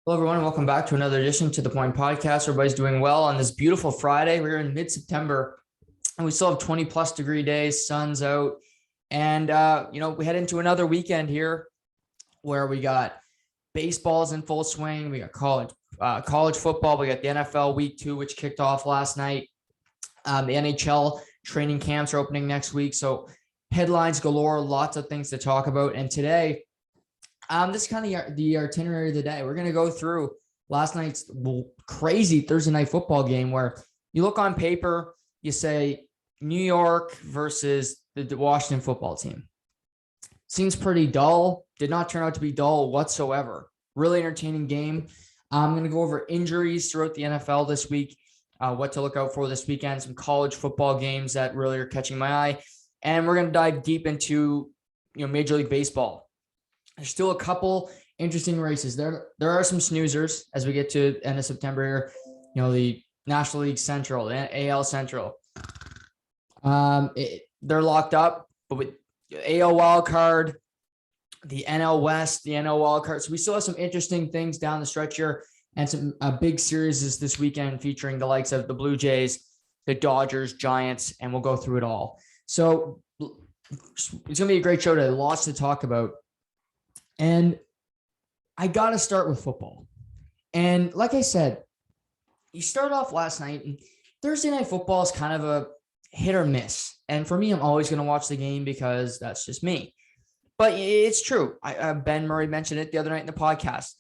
Hello, everyone. Welcome back to another edition to the Point Podcast. Everybody's doing well on this beautiful Friday. We're in mid-September, and we still have 20-plus degree days, sun's out. And, we head into another weekend here where we got baseballs in full swing. We got college football. We got the NFL Week 2, which kicked off last night. The NHL training camps are opening next week. So headlines galore, lots of things to talk about. And today, this is kind of the itinerary of the day. We're going to go through last night's crazy Thursday night football game where you look on paper, you say New York versus the Washington football team. Seems pretty dull. Did not turn out to be dull whatsoever. Really entertaining game. I'm going to go over injuries throughout the NFL this week, what to look out for this weekend, some college football games that really are catching my eye. And we're going to dive deep into, Major League Baseball. There's still a couple interesting races. There are some snoozers as we get to end of September here. The National League Central, the AL Central. They're locked up, but with AL wild card, the NL West, the NL wild card. So we still have some interesting things down the stretch here and some big series this weekend featuring the likes of the Blue Jays, the Dodgers, Giants, and we'll go through it all. So it's going to be a great show today. Lots to talk about. And I got to start with football. And like I said, you start off last night, and Thursday night football is kind of a hit or miss. And for me, I'm always going to watch the game because that's just me. But it's true. Ben Murray mentioned it the other night in the podcast.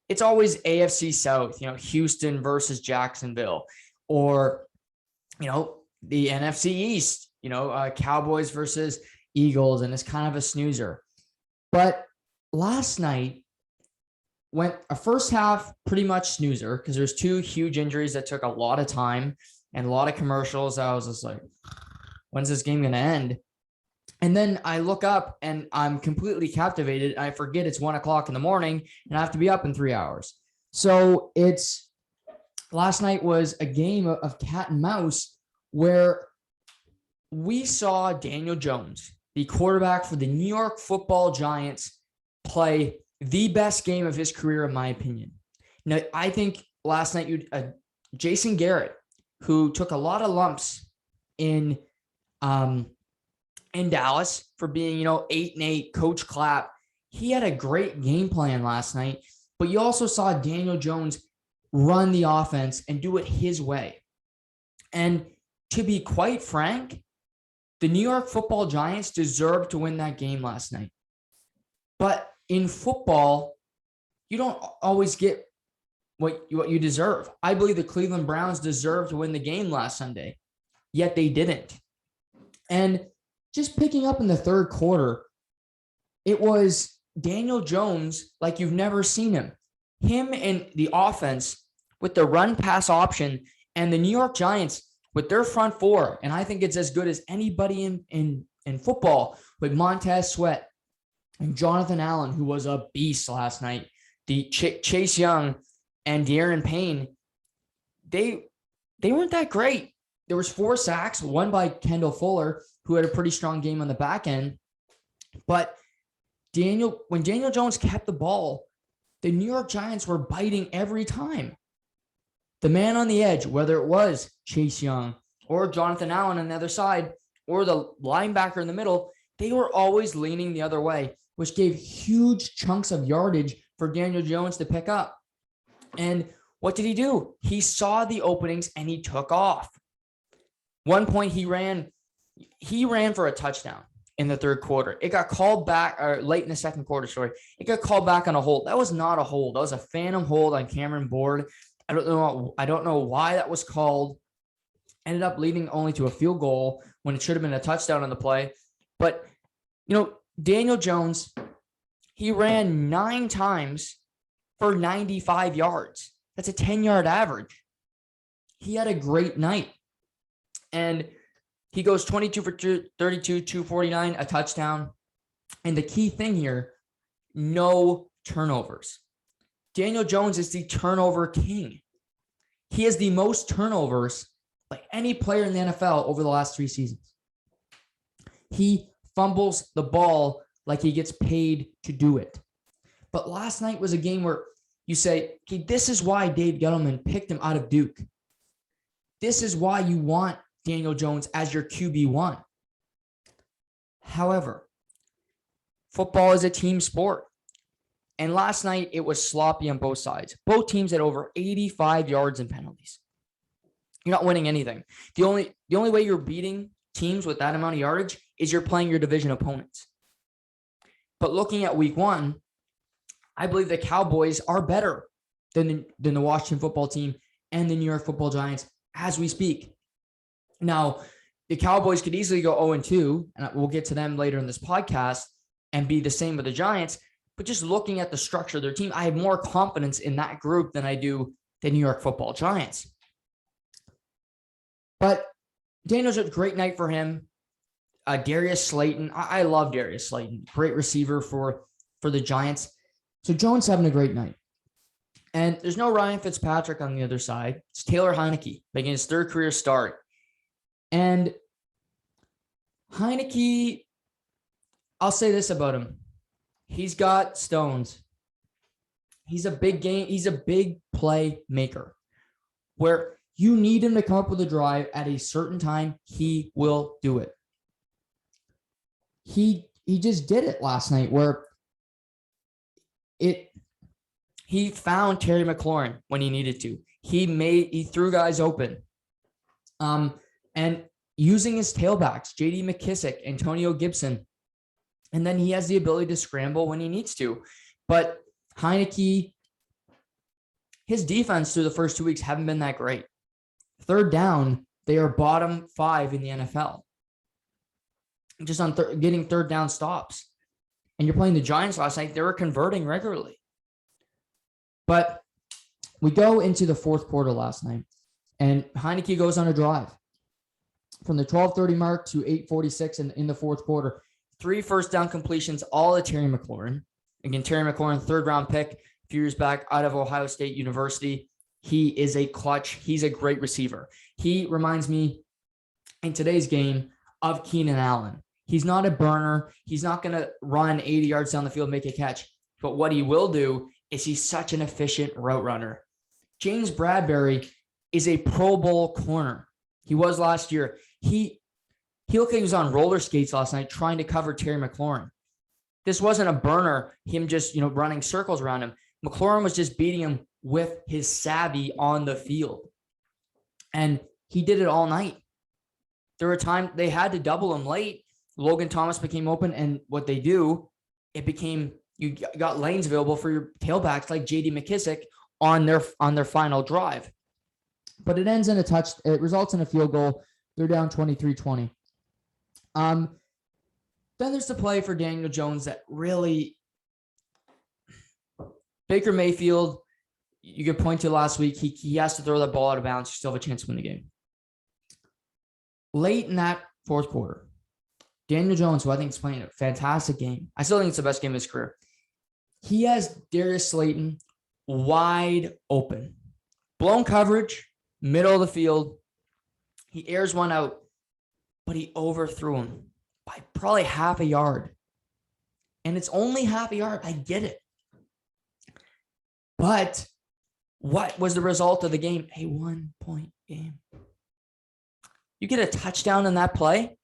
It's always AFC South, Houston versus Jacksonville, or, the NFC East, Cowboys versus Eagles, and it's kind of a snoozer. But last night went a first half pretty much snoozer because there's two huge injuries that took a lot of time and a lot of commercials. I was just like, when's this game going to end? And then I look up and I'm completely captivated. I forget it's 1:00 in the morning and I have to be up in 3 hours. So last night was a game of cat and mouse where we saw Daniel Jones, the quarterback for the New York Football Giants, play the best game of his career, in my opinion. Now, I think last night Jason Garrett, who took a lot of lumps in Dallas for being, 8-8, Coach Clapp, he had a great game plan last night. But you also saw Daniel Jones run the offense and do it his way. And to be quite frank, the New York Football Giants deserved to win that game last night. But in football, you don't always get what you deserve. I believe the Cleveland Browns deserved to win the game last Sunday, yet they didn't. And just picking up in the third quarter, it was Daniel Jones like you've never seen him. Him and the offense with the run-pass option, and the New York Giants with their front four, and I think it's as good as anybody in football, with Montez Sweat and Jonathan Allen, who was a beast last night, the Chase Young and De'Aaron Payne, they weren't that great. There was 4 sacks, one by Kendall Fuller, who had a pretty strong game on the back end. But when Daniel Jones kept the ball, the New York Giants were biting every time. The man on the edge, whether it was Chase Young or Jonathan Allen on the other side, or the linebacker in the middle, they were always leaning the other way, which gave huge chunks of yardage for Daniel Jones to pick up. And what did he do? He saw the openings and he took off. One point he ran for a touchdown in the third quarter. It got called back, or late in the second quarter, sorry. It got called back on a hold. That was not a hold. That was a phantom hold on Cameron Board. I don't know why that was called. Ended up leading only to a field goal when it should have been a touchdown on the play. But, Daniel Jones, he ran 9 times for 95 yards. That's a 10-yard average. He had a great night. And he goes 22 for 32, 249, a touchdown. And the key thing here, no turnovers. Daniel Jones is the turnover king. He has the most turnovers by any player in the NFL over the last 3 seasons. He fumbles the ball like he gets paid to do it. But last night was a game where you say, okay, this is why Dave Gettleman picked him out of Duke. This is why you want Daniel Jones as your QB1. However, football is a team sport. And last night, it was sloppy on both sides. Both teams had over 85 yards in penalties. You're not winning anything. The only way you're beating teams with that amount of yardage is you're playing your division opponents. But looking at week 1, I believe the Cowboys are better than the Washington football team and the New York football Giants as we speak. Now, the Cowboys could easily go 0-2, and we'll get to them later in this podcast, and be the same with the Giants. But just looking at the structure of their team, I have more confidence in that group than I do the New York football Giants. But Daniel's a great night for him. Darius Slayton, I love Darius Slayton. Great receiver for the Giants. So Jones having a great night. And there's no Ryan Fitzpatrick on the other side. It's Taylor Heinicke making his 3rd career start. And Heinicke, I'll say this about him. He's got stones. He's a big play maker. Where you need him to come up with a drive at a certain time, he will do it. He just did it last night where he found Terry McLaurin when he needed to. He threw guys open. And using his tailbacks, J.D. McKissick, Antonio Gibson, and then he has the ability to scramble when he needs to. But Heinicke, his defense through the first 2 weeks haven't been that great. 3rd down, they are bottom 5 in the NFL. Just on getting 3rd down stops. And you're playing the Giants last night, they were converting regularly. But we go into the 4th quarter last night, and Heinicke goes on a drive. From the 12:30 mark to 8:46 in the 4th quarter, 3 first down completions, all to Terry McLaurin. Again, Terry McLaurin, 3rd-round pick a few years back out of Ohio State University. He is a clutch. He's a great receiver. He reminds me in today's game of Keenan Allen. He's not a burner. He's not going to run 80 yards down the field, make a catch. But what he will do is he's such an efficient route runner. James Bradbury is a Pro Bowl corner. He was last year. He looked like he was on roller skates last night trying to cover Terry McLaurin. This wasn't a burner, him just, running circles around him. McLaurin was just beating him with his savvy on the field. And he did it all night. There were times they had to double him late. Logan Thomas became open, and what they do, you got lanes available for your tailbacks like J.D. McKissick on their final drive. But it ends in it results in a field goal. They're down 23-20. Then there's the play for Daniel Jones that really Baker Mayfield, you could point to last week, he has to throw that ball out of bounds. You still have a chance to win the game. Late in that 4th quarter, Daniel Jones, who I think is playing a fantastic game. I still think it's the best game of his career. He has Darius Slayton wide open. Blown coverage, middle of the field. He airs one out, but he overthrew him by probably half a yard. And it's only half a yard. I get it. But what was the result of the game? A 1-point game. You get a touchdown in that play,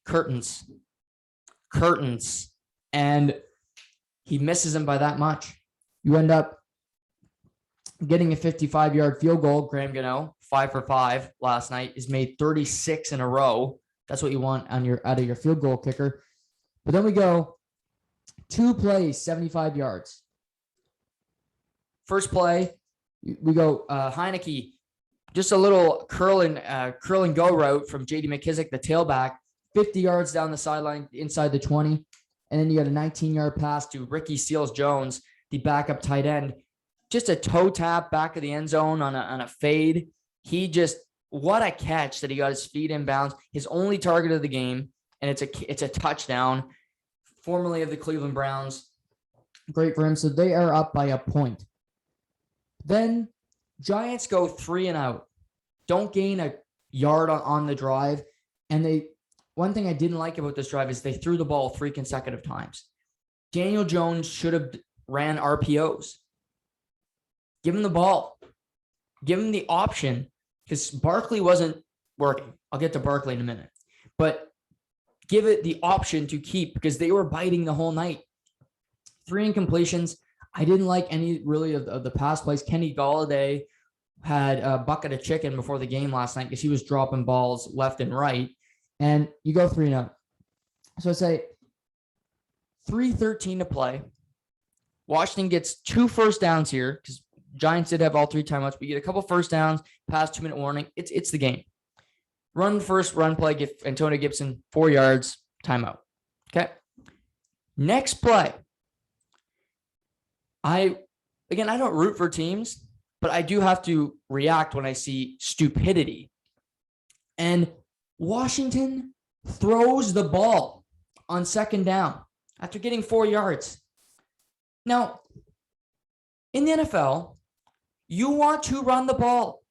curtains. And he misses him by that much. You end up getting a 55-yard field goal. Graham Gano, 5 for 5 last night, is made 36 in a row. That's what you want out of your field goal kicker. But then we go 2 plays, 75 yards. First play, we go Heinicke, just a little curl and go route from J.D. McKissick, the tailback, 50 yards down the sideline inside the 20. And then you got a 19-yard pass to Ricky Seals-Jones, the backup tight end. Just a toe tap back of the end zone on a fade. What a catch that he got his feet in bounds. His only target of the game, and it's a touchdown, formerly of the Cleveland Browns. Great for him. So they are up by a point. Then Giants go 3 and out. Don't gain a yard on the drive. And one thing I didn't like about this drive is they threw the ball 3 consecutive times. Daniel Jones should have ran RPOs. Give him the ball. Give him the option, because Barkley wasn't working. I'll get to Barkley in a minute. But give it the option to keep, because they were biting the whole night. 3 incompletions. I didn't like any really of the pass plays. Kenny Golladay had a bucket of chicken before the game last night because he was dropping balls left and right. And you go 3-0. So I say 3:13 to play. Washington gets 2 first downs here because Giants did have all 3 timeouts, but you get a couple first downs, past 2-minute warning. It's the game. Run first, run play, give Antonio Gibson 4 yards, timeout. Okay. Next play. I don't root for teams, but I do have to react when I see stupidity. And Washington throws the ball on 2nd down after getting 4 yards. Now, in the NFL, you want to run the ball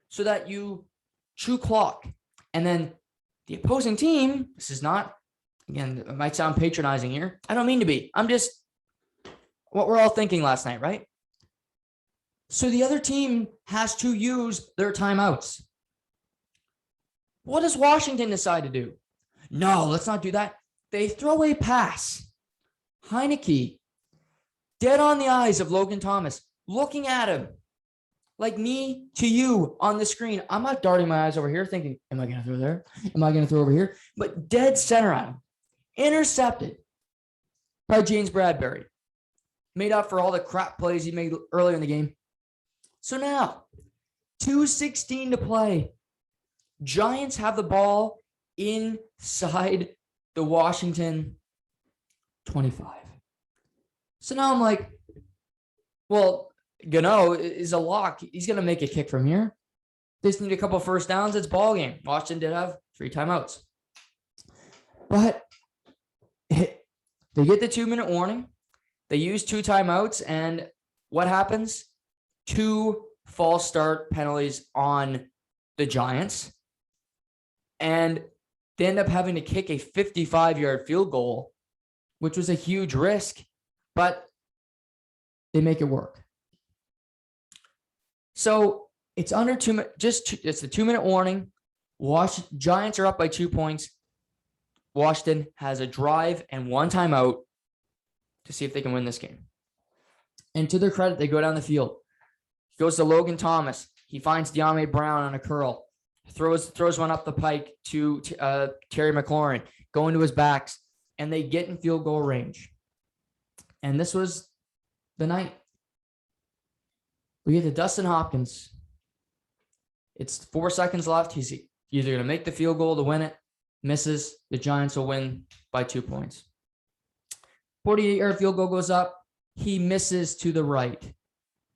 so that you chew clock. And then the opposing team, this is not, again, it might sound patronizing here. I don't mean to be. I'm just what we're all thinking last night, right? So the other team has to use their timeouts. What does Washington decide to do? No, let's not do that. They throw a pass. Heineke, dead on the eyes of Logan Thomas, looking at him like me to you on the screen. I'm not darting my eyes over here thinking, am I going to throw there? Am I going to throw over here? But dead center on him. Intercepted by James Bradbury. Made up for all the crap plays he made earlier in the game. So now, 2:16 to play. Giants have the ball inside the Washington 25. So now I'm like, well, Gano is a lock. He's going to make a kick from here. They just need a couple first downs. It's ball game. Washington did have 3 timeouts. But they get the 2-minute warning. They use 2 timeouts, and what happens? 2 false start penalties on the Giants. And they end up having to kick a 55-yard field goal, which was a huge risk, but they make it work. So it's under 2 minutes, it's the 2-minute warning. Giants are up by 2 points. Washington has a drive and 1 timeout to see if they can win this game. And to their credit, they go down the field. He goes to Logan Thomas. He finds De'Ami Brown on a curl. Throws one up the pike to Terry McLaurin, going to his backs, and they get in field goal range. And this was the night. We get to Dustin Hopkins. It's 4 seconds left. He's either going to make the field goal to win it, misses, the Giants will win by 2 points. 48-yard field goal goes up. He misses to the right.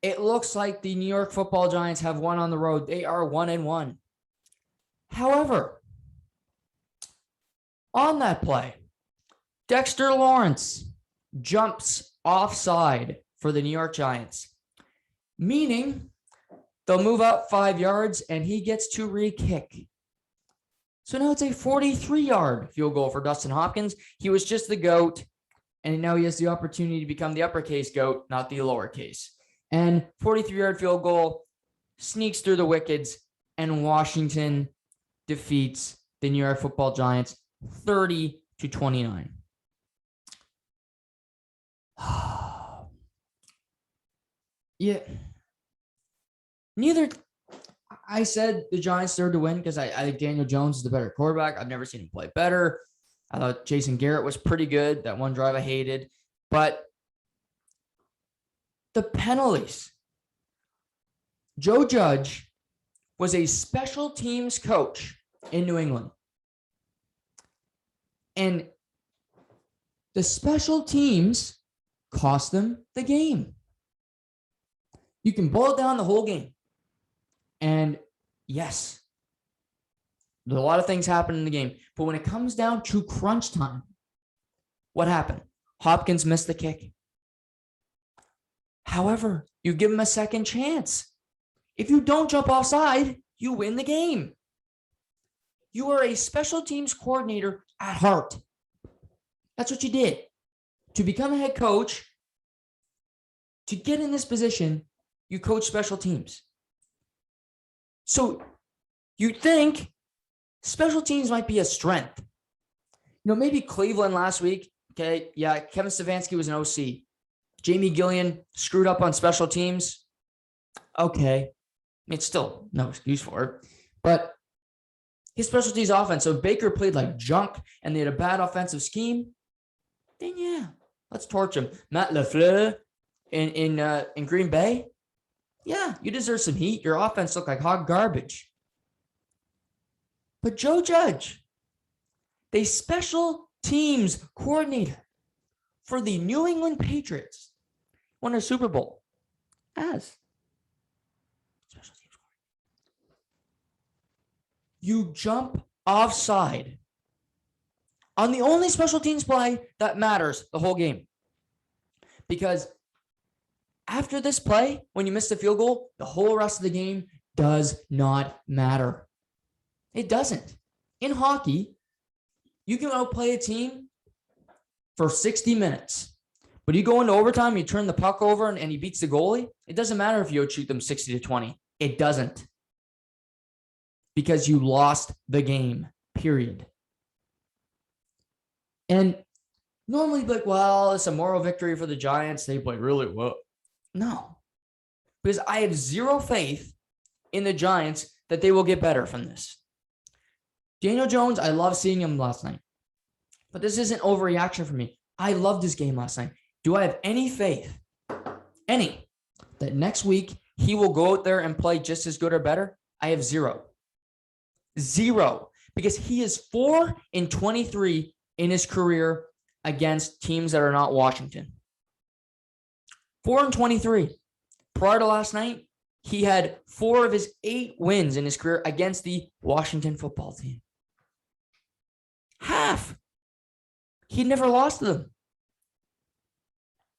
It looks like the New York Football Giants have won on the road. They are 1-1. However, on that play, Dexter Lawrence jumps offside for the New York Giants, meaning they'll move up 5 yards and he gets to re-kick. So now it's a 43-yard field goal for Dustin Hopkins. He was just the GOAT, and now he has the opportunity to become the uppercase GOAT, not the lowercase. And 43-yard field goal sneaks through the wickets, and Washington defeats the New York Football Giants 30-29. Yeah. I said the Giants deserved to win because I think Daniel Jones is the better quarterback. I've never seen him play better. I thought Jason Garrett was pretty good. That one drive I hated. But the penalties. Joe Judge was a special teams coach in New England. And the special teams cost them the game. You can boil down the whole game. And yes, there's a lot of things happen in the game. But when it comes down to crunch time, what happened? Hopkins missed the kick. However, you give him a second chance. If you don't jump offside, you win the game. You are a special teams coordinator at heart. That's what you did. To become a head coach, to get in this position, You coach special teams. So you think special teams might be a strength. Maybe Cleveland last week. Okay. Yeah. Kevin Stefanski was an OC. Jamie Gillian screwed up on special teams. Okay. It's still no excuse for it. But his special teams offense. So Baker played like junk and they had a bad offensive scheme. Then yeah, let's torch him. Matt LaFleur in Green Bay. Yeah, you deserve some heat. Your offense looked like hot garbage. But Joe Judge, the special teams coordinator for the New England Patriots, won a Super Bowl as special teams coordinator. You jump offside on the only special teams play that matters the whole game. Because after this play, when you miss the field goal, the whole rest of the game does not matter. It doesn't. In hockey, you can outplay a team for 60 minutes. But you go into overtime, you turn the puck over, and he beats the goalie. It doesn't matter if you outshoot them 60-20. It doesn't. Because you lost the game, period. And normally, like, well, it's a moral victory for the Giants. They played really well. No. Because I have zero faith in the Giants that they will get better from this. Daniel Jones, I love seeing him last night. But this isn't overreaction for me. I loved his game last night. Do I have any faith, that next week he will go out there and play just as good or better? I have zero. Zero. Because he is 4-23 in his career against teams that are not Washington. 4-23. Prior to last night, he had 4 of his 8 wins in his career against the Washington football team. Half. He never lost to them.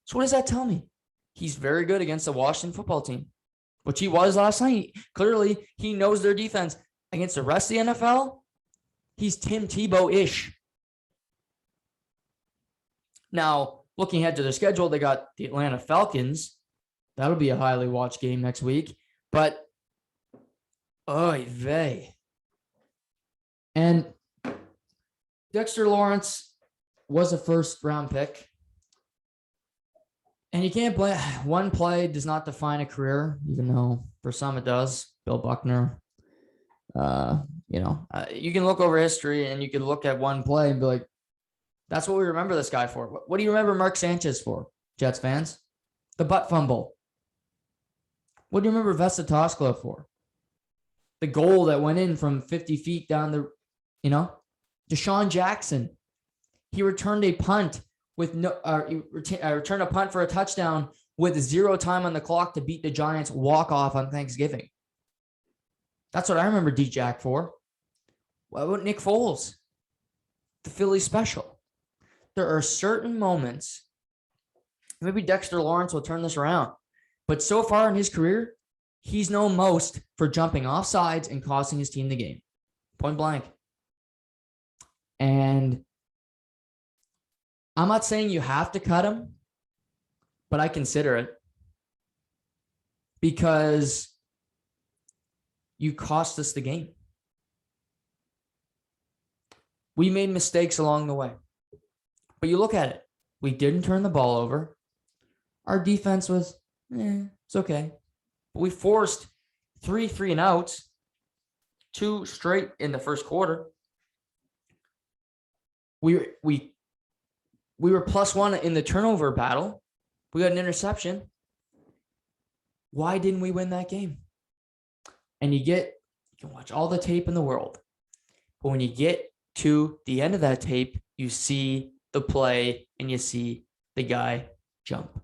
So what does that tell me? He's very good against the Washington football team, which he was last night. Clearly, he knows their defense. Against the rest of the NFL, he's Tim Tebow-ish. Now, looking ahead to their schedule, they got the Atlanta Falcons. That'll be a highly watched game next week. But, oy vey. And Dexter Lawrence was a first-round pick. And you can't play. One play does not define a career, even though for some it does. Bill Buckner. You can look over history and you can look at one play and be like, that's what we remember this guy for. What do you remember Mark Sanchez for, Jets fans? The butt fumble. What do you remember Vesta Toskla for? The goal that went in from 50 feet down the, Deshaun Jackson. He returned a punt with returned a punt for a touchdown with 0 time on the clock to beat the Giants walk-off on Thanksgiving. That's what I remember D-Jack for. What about Nick Foles? The Philly special. There are certain moments, maybe Dexter Lawrence will turn this around, but so far in his career, he's known most for jumping off sides and costing his team the game. Point blank. And I'm not saying you have to cut him, but I consider it because you cost us the game. We made mistakes along the way. But you look at it. We didn't turn the ball over. Our defense was, it's okay. But we forced 3 and outs, 2 straight in the first quarter. We were +1 in the turnover battle. We got an interception. Why didn't we win that game? And you can watch all the tape in the world. But when you get to the end of that tape, you see the play and you see the guy jump.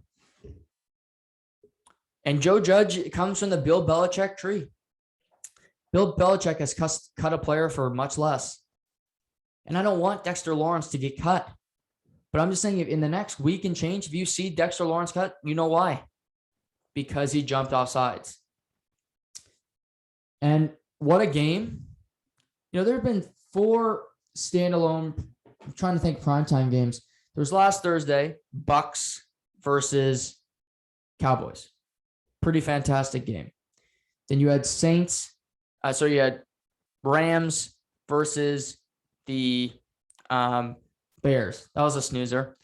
And Joe Judge comes from the Bill Belichick tree. Bill Belichick has cut a player for much less. And I don't want Dexter Lawrence to get cut. But I'm just saying, if in the next week and change, if you see Dexter Lawrence cut, you know why. Because he jumped off sides. And what a game. There have been 4 standalone, I'm trying to think primetime games. There was last Thursday, Bucks versus Cowboys. Pretty fantastic game. Then you had you had Rams versus the Bears. That was a snoozer.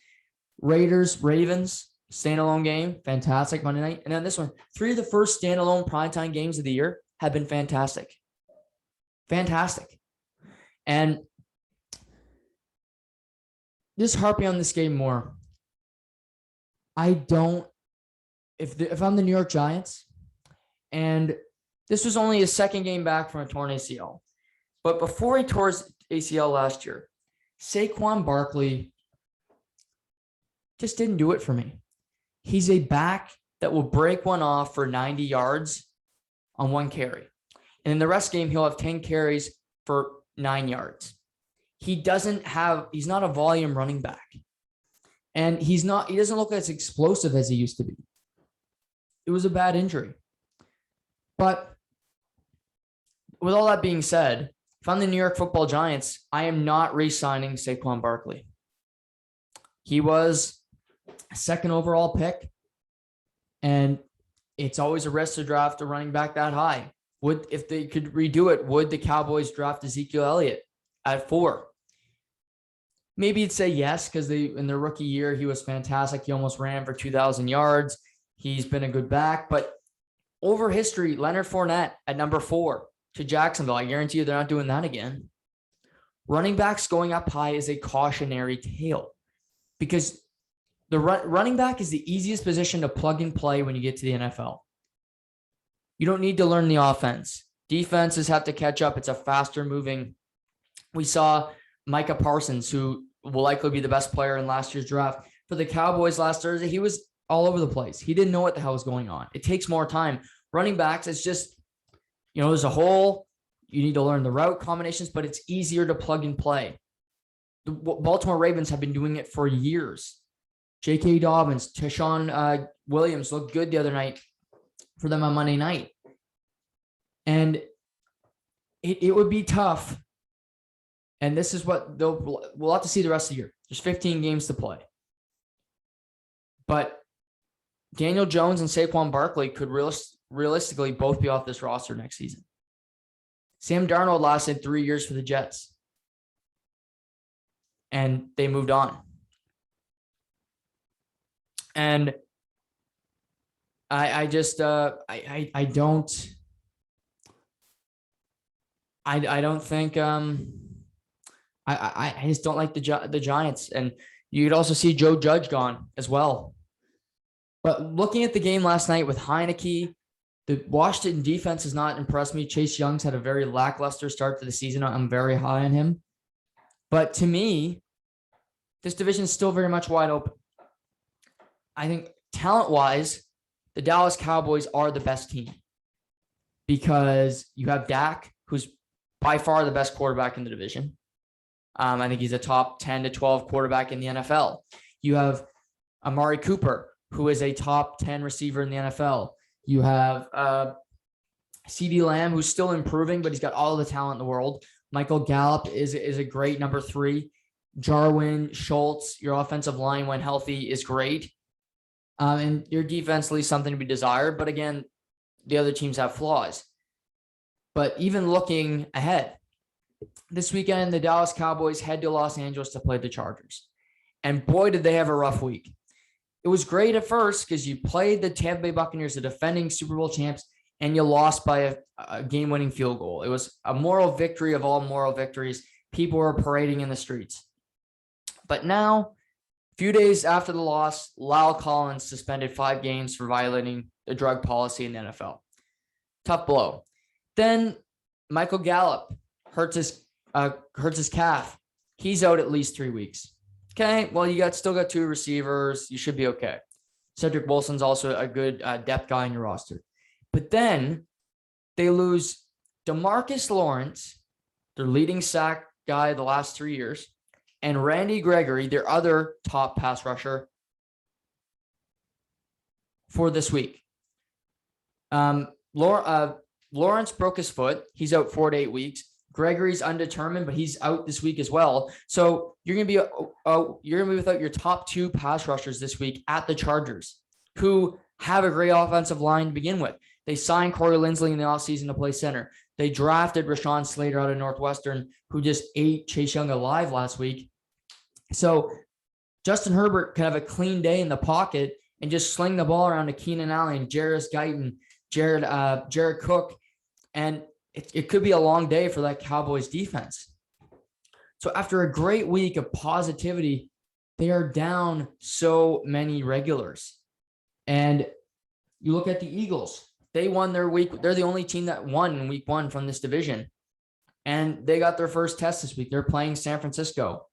Raiders, Ravens, standalone game. Fantastic Monday night. And then this one, 3 of the first standalone primetime games of the year have been fantastic. Fantastic. And just harping on this game more. If I'm the New York Giants, and this was only his second game back from a torn ACL, but before he tore his ACL last year, Saquon Barkley just didn't do it for me. He's a back that will break one off for 90 yards on one carry. And in the rest game, he'll have 10 carries for 9 yards. He's not a volume running back. And he doesn't look as explosive as he used to be. It was a bad injury. But with all that being said, if I'm the New York Football Giants, I am not re-signing Saquon Barkley. He was a second overall pick, and it's always a risk to draft a running back that high. If they could redo it, would the Cowboys draft Ezekiel Elliott at 4? Maybe you'd say yes, because in their rookie year, he was fantastic. He almost ran for 2,000 yards. He's been a good back. But over history, Leonard Fournette at number 4 to Jacksonville. I guarantee you they're not doing that again. Running backs going up high is a cautionary tale, because the running back is the easiest position to plug and play when you get to the NFL. You don't need to learn the offense. Defenses have to catch up. It's a faster moving. We saw Micah Parsons, who will likely be the best player in last year's draft. For the Cowboys last Thursday, he was all over the place. He didn't know what the hell was going on. It takes more time. Running backs, it's just, there's a hole. You need to learn the route combinations, but it's easier to plug and play. The Baltimore Ravens have been doing it for years. J.K. Dobbins, Tyshawn Williams looked good the other night for them on Monday night. And it would be tough. And this is what we'll have to see the rest of the year. There's 15 games to play. But Daniel Jones and Saquon Barkley could realistically both be off this roster next season. Sam Darnold lasted 3 years for the Jets, and they moved on. And I just don't think I just don't like the Giants. And you could also see Joe Judge gone as well. But looking at the game last night with Heineke, the Washington defense has not impressed me. Chase Young's had a very lackluster start to the season. I'm very high on him. But to me, this division is still very much wide open. I think talent-wise, the Dallas Cowboys are the best team, because you have Dak, who's by far the best quarterback in the division. I think he's a top 10 to 12 quarterback in the NFL. You have Amari Cooper, who is a top 10 receiver in the NFL. You have CeeDee Lamb, who's still improving, but he's got all the talent in the world. Michael Gallup is a great number 3. Jarwin, Schultz, your offensive line, when healthy, is great. And your defense leaves something to be desired. But again, the other teams have flaws. But even looking ahead, this weekend, the Dallas Cowboys head to Los Angeles to play the Chargers. And boy, did they have a rough week. It was great at first because you played the Tampa Bay Buccaneers, the defending Super Bowl champs, and you lost by a game-winning field goal. It was a moral victory of all moral victories. People were parading in the streets. But now, a few days after the loss, La'el Collins suspended 5 games for violating the drug policy in the NFL. Tough blow. Then Michael Gallup hurts his calf. He's out at least 3 weeks. Okay, well, you still got 2 receivers. You should be okay. Cedric Wilson's also a good depth guy in your roster. But then they lose DeMarcus Lawrence, their leading sack guy the last 3 years, and Randy Gregory, their other top pass rusher, for this week. Lawrence broke his foot. He's out 4 to 8 weeks. Gregory's undetermined, but he's out this week as well. So you're gonna be without your top 2 pass rushers this week at the Chargers, who have a great offensive line to begin with. They signed Corey Linsley in the offseason to play center. They drafted Rashawn Slater out of Northwestern, who just ate Chase Young alive last week. So Justin Herbert can have a clean day in the pocket and just sling the ball around to Keenan Allen, Jarvis Guyton, Jared Cook, and it could be a long day for that Cowboys defense. So after a great week of positivity, they are down so many regulars. And you look at the Eagles. They won their week. They're the only team that won in week 1 from this division. And they got their first test this week. They're playing San Francisco.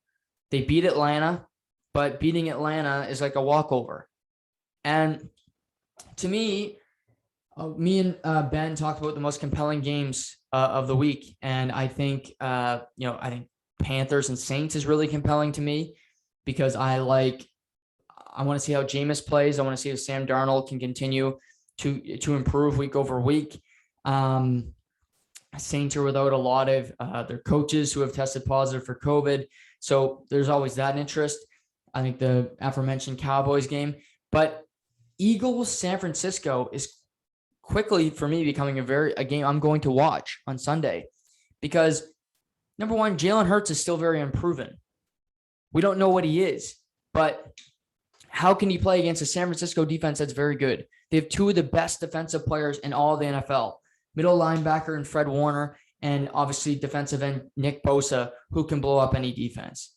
They beat Atlanta, but beating Atlanta is like a walkover. And to me, me and Ben talked about the most compelling games of the week. And I think, I think Panthers and Saints is really compelling to me because I want to see how Jameis plays. I want to see if Sam Darnold can continue to improve week over week. Saints are without a lot of their coaches who have tested positive for COVID. So there's always that interest. I think the aforementioned Cowboys game, but Eagles San Francisco is quickly for me becoming a game I'm going to watch on Sunday because number one, Jalen Hurts is still very unproven. We don't know what he is, but how can he play against a San Francisco defense that's very good? They have 2 of the best defensive players in all of the NFL, middle linebacker and Fred Warner, and obviously defensive end Nick Bosa, who can blow up any defense.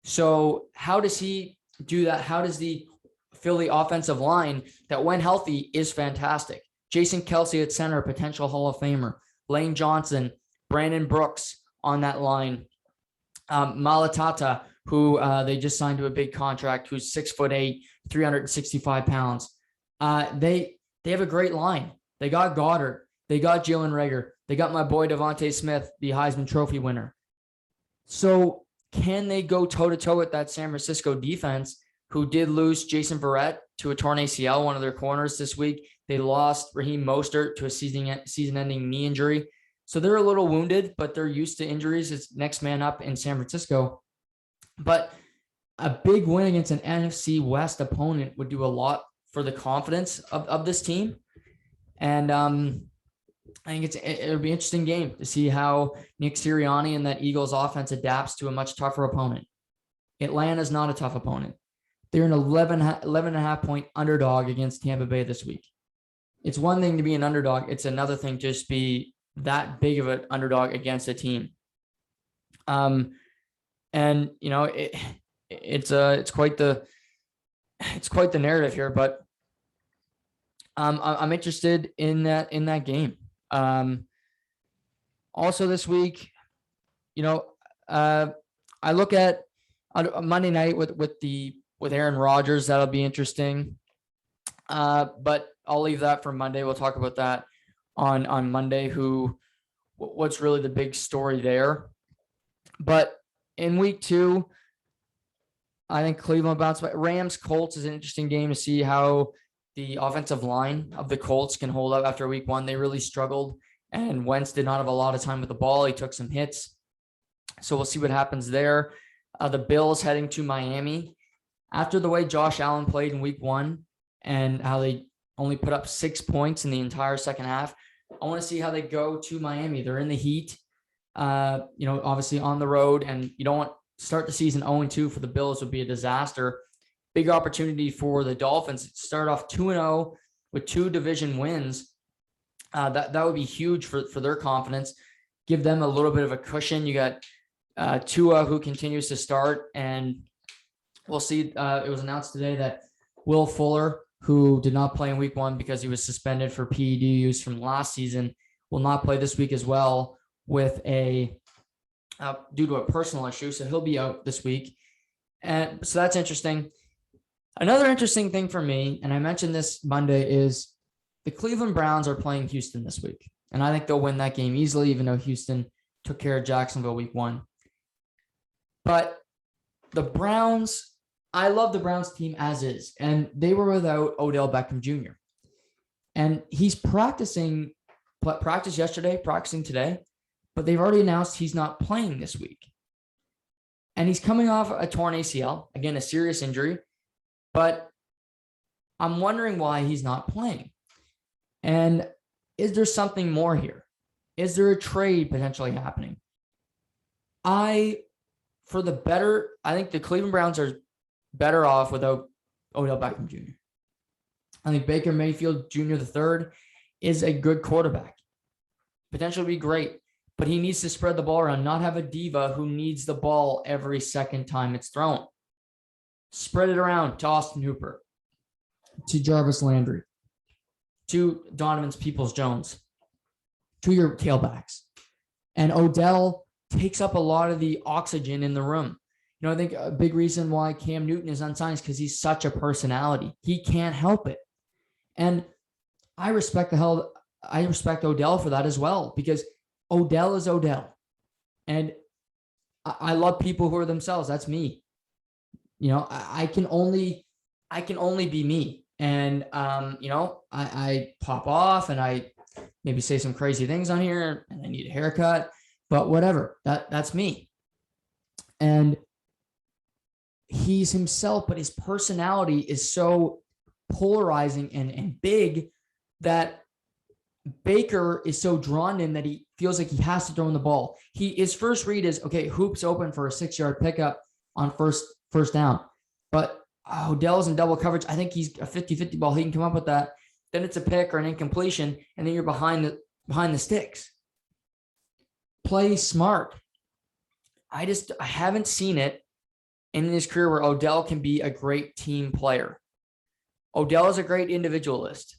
So how does he do that? How does the Philly offensive line that when healthy is fantastic? Jason Kelce at center, potential Hall of Famer. Lane Johnson, Brandon Brooks on that line. Malatata, who they just signed to a big contract, who's 6'8", 365 pounds. They have a great line. They got Goddard. They got Jalen Reagor. They got my boy Devontae Smith, the Heisman Trophy winner. So can they go toe-to-toe with that San Francisco defense, who did lose Jason Verrett to a torn ACL, one of their corners this week? They lost Raheem Mostert to a season-ending knee injury. So they're a little wounded, but they're used to injuries. It's next man up in San Francisco. But a big win against an NFC West opponent would do a lot for the confidence of this team. And I think it'll be an interesting game to see how Nick Sirianni and that Eagles offense adapts to a much tougher opponent. Atlanta's not a tough opponent. They're an 11.5 point underdog against Tampa Bay this week. It's one thing to be an underdog. It's another thing to just be that big of an underdog against a team. And you know, it's quite the narrative here, but I'm interested in that game. Also this week, you know, I look at Monday night with Aaron Rodgers. That'll be interesting. But I'll leave that for Monday. We'll talk about that on Monday, what's really the big story there. But in week 2, I think Cleveland bounced back. Rams Colts is an interesting game to see how the offensive line of the Colts can hold up after week 1. They really struggled, and Wentz did not have a lot of time with the ball. He took some hits. So we'll see what happens there. The Bills heading to Miami. After the way Josh Allen played in week 1 and how they only put up 6 points in the entire second half, I want to see how they go to Miami. They're in the heat, obviously on the road, and you don't want to start the season 0-2 for the Bills would be a disaster. Big opportunity for the Dolphins to start off 2-0 with 2 division wins. That would be huge for their confidence. Give them a little bit of a cushion. You got Tua, who continues to start, and we'll see. It was announced today that Will Fuller, who did not play in week 1 because he was suspended for PED use from last season, will not play this week as well with due to a personal issue. So he'll be out this week. And so that's interesting. Another interesting thing for me, and I mentioned this Monday, is the Cleveland Browns are playing Houston this week. And I think they'll win that game easily, even though Houston took care of Jacksonville week 1. But the Browns, I love the Browns team as is, and they were without Odell Beckham Jr. And he's practiced yesterday, practicing today, but they've already announced he's not playing this week. And he's coming off a torn ACL, again, a serious injury, but I'm wondering why he's not playing. And is there something more here? Is there a trade potentially happening? I think the Cleveland Browns are better off without Odell Beckham Jr. I think Baker Mayfield Jr. III is a good quarterback. Potentially be great, but he needs to spread the ball around, not have a diva who needs the ball every second time it's thrown. Spread it around to Austin Hooper, to Jarvis Landry, to Donovan Peoples-Jones, to your tailbacks. And Odell takes up a lot of the oxygen in the room. I think a big reason why Cam Newton is unsigned is because he's such a personality. He can't help it. And I respect Odell for that as well, because Odell is Odell. And I love people who are themselves. That's me. I can only be me. And, I pop off and I maybe say some crazy things on here and I need a haircut, but whatever, that's me. And he's himself, but his personality is so polarizing and big that Baker is so drawn in that he feels like he has to throw in the ball. His first read is, okay, Hoop's open for a 6-yard pickup on first down. But Odell's in double coverage. I think he's a 50-50 ball. He can come up with that. Then it's a pick or an incompletion, and then you're behind the sticks. Play smart. I haven't seen it in his career where Odell can be a great team player. Odell is a great individualist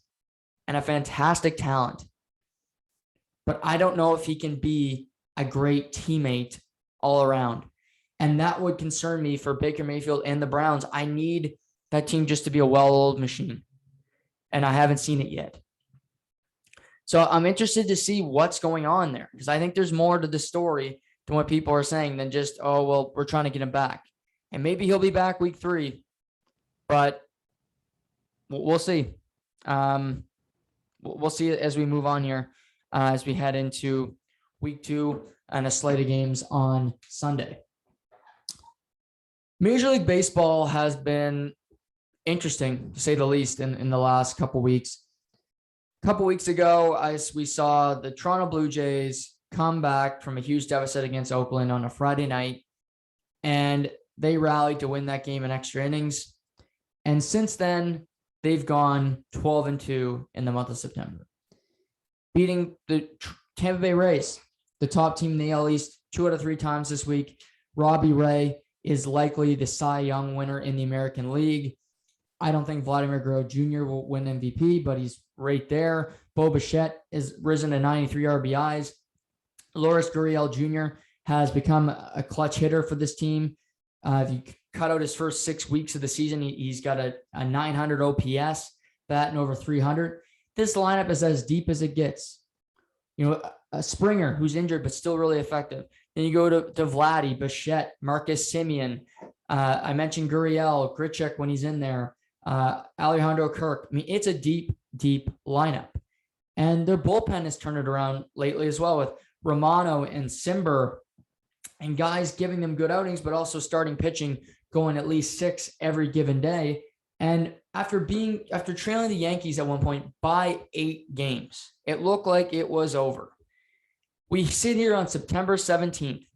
and a fantastic talent, but I don't know if he can be a great teammate all around. And that would concern me for Baker Mayfield and the Browns. I need that team just to be a well-oiled machine, and I haven't seen it yet. So I'm interested to see what's going on there, because I think there's more to the story than what people are saying than just, oh, well, we're trying to get him back. And maybe he'll be back week 3, but we'll see. We'll see as we move on here, as we head into week 2 and a slate of games on Sunday. Major League Baseball has been interesting, to say the least, in the last couple weeks. A couple weeks ago, we saw the Toronto Blue Jays come back from a huge deficit against Oakland on a Friday night, and they rallied to win that game in extra innings. And since then, they've gone 12-2 in the month of September, beating the Tampa Bay Rays, the top team in the AL East, 2 out of 3 times this week. Robbie Ray is likely the Cy Young winner in the American League. I don't think Vladimir Guerrero Jr. will win MVP, but he's right there. Bo Bichette has risen to 93 RBIs. Lourdes Gurriel Jr. has become a clutch hitter for this team. If you cut out his first 6 weeks of the season, he's got a 900 OPS, batting over 300. This lineup is as deep as it gets. A Springer who's injured but still really effective. Then you go to Vladdy, Bichette, Marcus Semien. I mentioned Gurriel, Grichuk when he's in there. Alejandro Kirk. I mean, it's a deep, deep lineup. And their bullpen has turned it around lately as well, with Romano and Simber and guys giving them good outings, but also starting pitching, going at least 6 every given day. And after trailing the Yankees at one point by 8 games, it looked like it was over. We sit here on September 17th.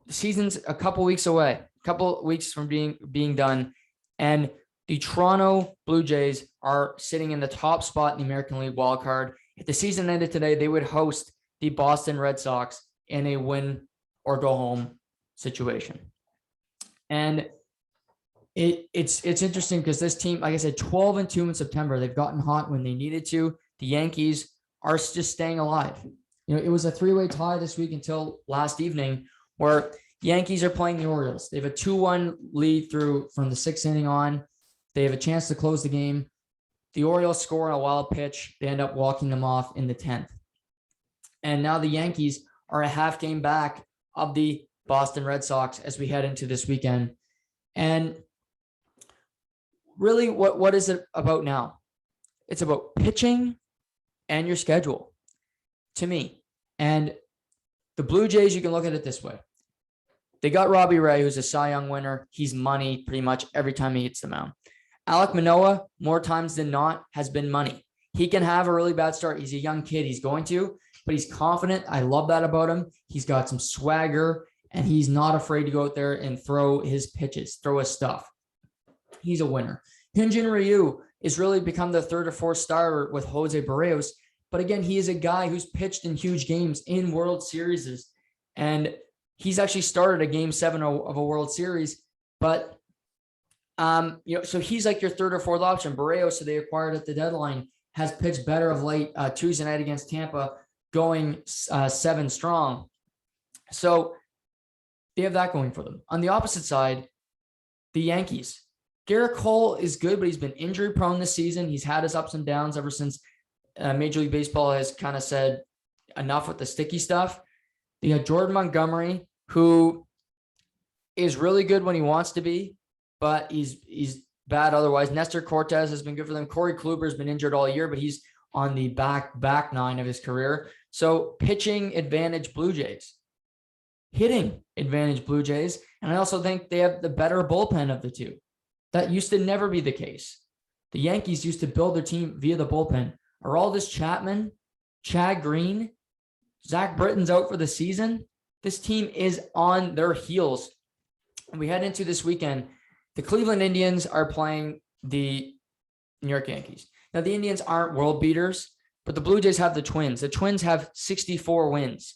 The season's a couple weeks away, a couple weeks from being done. And the Toronto Blue Jays are sitting in the top spot in the American League wildcard. If the season ended today, they would host the Boston Red Sox in a win or go home situation. And it's interesting because this team, like I said, 12-2 in September. They've gotten hot when they needed to. The Yankees are just staying alive. It was a 3-way tie this week until last evening, where Yankees are playing the Orioles. They have a 2-1 lead from the 6th inning on. They have a chance to close the game. The Orioles score on a wild pitch. They end up walking them off in the 10th. And now the Yankees are a half game back of the Boston Red Sox as we head into this weekend. And really, what is it about now? It's about pitching and your schedule, to me. And the Blue Jays, you can look at it this way. They got Robbie Ray, who's a Cy Young winner. He's money pretty much every time he hits the mound. Alek Manoah, more times than not, has been money. He can have a really bad start. He's a young kid. He's going to, but he's confident. I love that about him. He's got some swagger, and he's not afraid to go out there and throw his pitches, throw his stuff. He's a winner. Hyunjin Ryu is really become the third or fourth starter with Jose Barrios. But again, he is a guy who's pitched in huge games in World Series. And he's actually started a Game 7 of a World Series. But, so he's like your third or fourth option. Barrios, so they acquired at the deadline, has pitched better of late. Tuesday night against Tampa, going 7 strong. So they have that going for them. On the opposite side, the Yankees. Garrett Cole is good, but he's been injury prone this season. He's had his ups and downs ever since Major League Baseball has kind of said enough with the sticky stuff. They got Jordan Montgomery, who is really good when he wants to be, but he's bad otherwise. Nestor Cortez has been good for them. Corey Kluber has been injured all year, but he's on the back nine of his career. So pitching advantage Blue Jays, hitting advantage Blue Jays. And I also think they have the better bullpen of the two. That used to never be the case. The Yankees used to build their team via the bullpen. Aroldis Chapman, Chad Green, Zach Britton's out for the season. This team is on their heels. And we head into this weekend. The Cleveland Indians are playing the New York Yankees. Now, the Indians aren't world beaters, but the Blue Jays have the Twins. The Twins have 64 wins.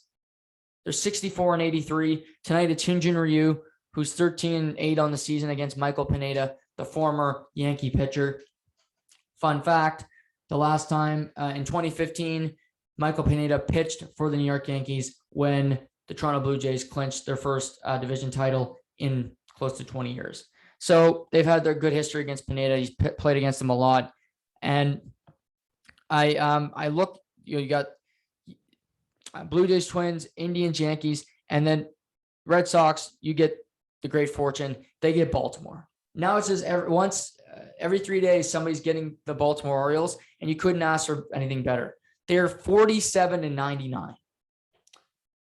They're 64-83. Tonight, it's Hyunjin Ryu, who's 13-8 on the season against Michael Pineda, the former Yankee pitcher. Fun fact, the last time in 2015, Michael Pineda pitched for the New York Yankees when the Toronto Blue Jays clinched their first division title in close to 20 years. So they've had their good history against Pineda. He's played against them a lot. And I look, you got Blue Jays, Twins, Indians, Yankees, and then Red Sox, you get the great fortune. They get Baltimore. Now it's just every 3 days, somebody's getting the Baltimore Orioles, and you couldn't ask for anything better. They're 47-99.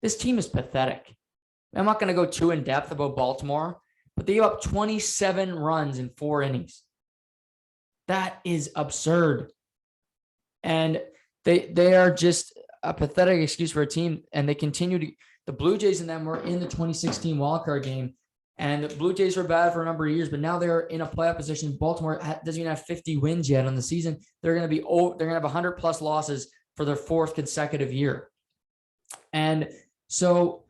This team is pathetic. I'm not going to go too in depth about Baltimore, but they gave up 27 runs in 4 innings. That is absurd. And they are just a pathetic excuse for a team. And they continue to, the Blue Jays and them were in the 2016 wildcard game. And the Blue Jays were bad for a number of years, but now they're in a playoff position. Baltimore doesn't even have 50 wins yet on the season. They're going to have 100 plus losses for their 4th consecutive year. And so